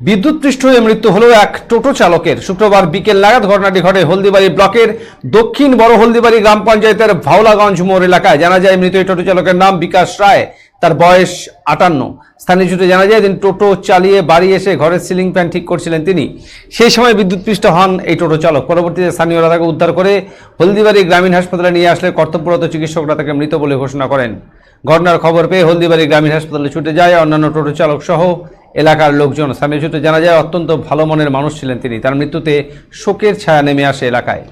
বিদ্যুৎপৃষ্ট হয়ে মৃত্যু হলো এক টোটো চালকের। শুক্রবার বিকেল নাগাদ ঘটনাটি ঘটে হলদিবাড়ি ব্লকের দক্ষিণ বড় হলদিবাড়ি গ্রাম পঞ্চায়েতের ভাওলাগঞ্জ মোড় এলাকায়। জানা যায় মৃত এই টোটো চালকের নাম বিকাশ রায়, তার বয়স 58। স্থানীয় সূত্রে জানা যায় তিনি টোটো চালিয়ে বাড়ি এসে ঘরের সিলিং ফ্যান ঠিক করছিলেন তিনি। সেই সময় বিদ্যুৎপৃষ্ট হন এই টোটো চালক। পরবর্তীতে স্থানীয়রা তাকে উদ্ধার করে হলদিবাড়ি গ্রামীণ হাসপাতালে নিয়ে আসলে কর্তব্যরত চিকিৎসকরা তাকে মৃত বলে ঘোষণা করেন। ঘটনার খবর পেয়ে হলদিবাড়ি গ্রামীণ হাসপাতালে ছুটে যায় অন্যান্য টোটো চালক সহ এলাকার লোকজন। স্থানীয় সূত্রে জানা যায় অত্যন্ত ভালো মনের মানুষ ছিলেন তিনি। তার মৃত্যুতে শোকের ছায়া নেমে আসে এলাকায়।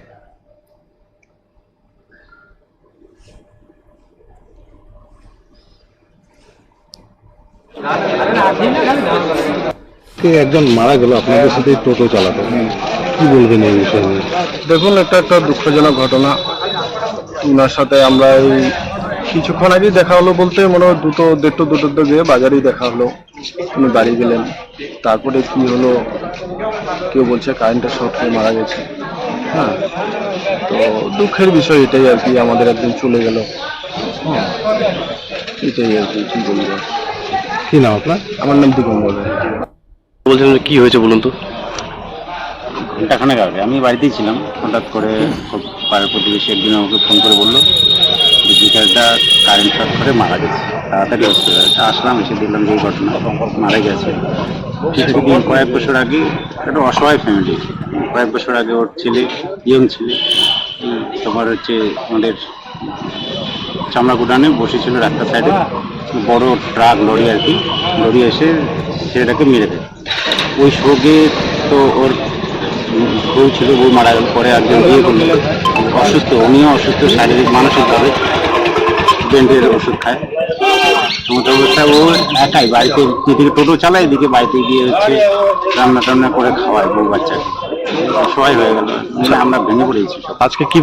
একজন মারা গেল আপনাদের সাথে টোটো চালাতো, কি বলবেন এই বিষয়ে? দেখুন, একটা দুঃখজনক ঘটনা। ওনার সাথে আমরা এই কিছুক্ষণ আগেই দেখা হলো, বলতে মনে হয় দেড়টার দিকে বাজারেই দেখা হলো। উনি বাড়ি গেলেন, তারপরে কি হলো কেউ বলছে কারেন্টের শর্ট খেয়ে মারা গেছে। হ্যাঁ, তো দুঃখের বিষয় এটাই আর কি, আমাদের একদিন চলে গেল। এটাই আর কি, কি বলবো। কি নাম আপনার? আমার নাম দিগম্বর। বলছেন কি হয়েছে বলুন তো? ঘন্টাখানেক আগে আমি বাড়িতেই ছিলাম, হঠাৎ করে পাড়ার প্রতিবেশী একদিন আমাকে ফোন করে বললো যে বিকাশটা কারেন্ট শর্ট করে মারা গেছে, তাড়াতাড়ি হসপিটালে আসলাম। এসে দেখলাম যে এই ঘটনা, মারা গেছে। কয়েক বছর আগে একটা অসহায় ফ্যামিলি, কয়েক বছর আগে ওর ছেলে, ইয়ং ছেলে, তোমার হচ্ছে আমাদের চামড়া গুদানে বসেছিল রাস্তার সাইডে, বড় ট্রাক লরি আর কি, লরি এসে ছেলেটাকে মেরে দেয়। ওই শোকে তো ওর বউ ছিল, বউ মারা গেল। পরে একজন বিয়ে করলো, অসুস্থ, উনিও অসুস্থ শারীরিক মানসিকভাবে, ব্রেনের ওষুধ খায়। সমস্ত অবস্থায় ও একাই বাড়িতে, এদিকে টোটো চালায়, এদিকে বাড়িতে গিয়ে হচ্ছে রান্না টান্না করে খাওয়ায় বউ বাচ্চাকে। সবাই হয়ে গেল, আমরা ভেঙে পড়েছি। আজকে কি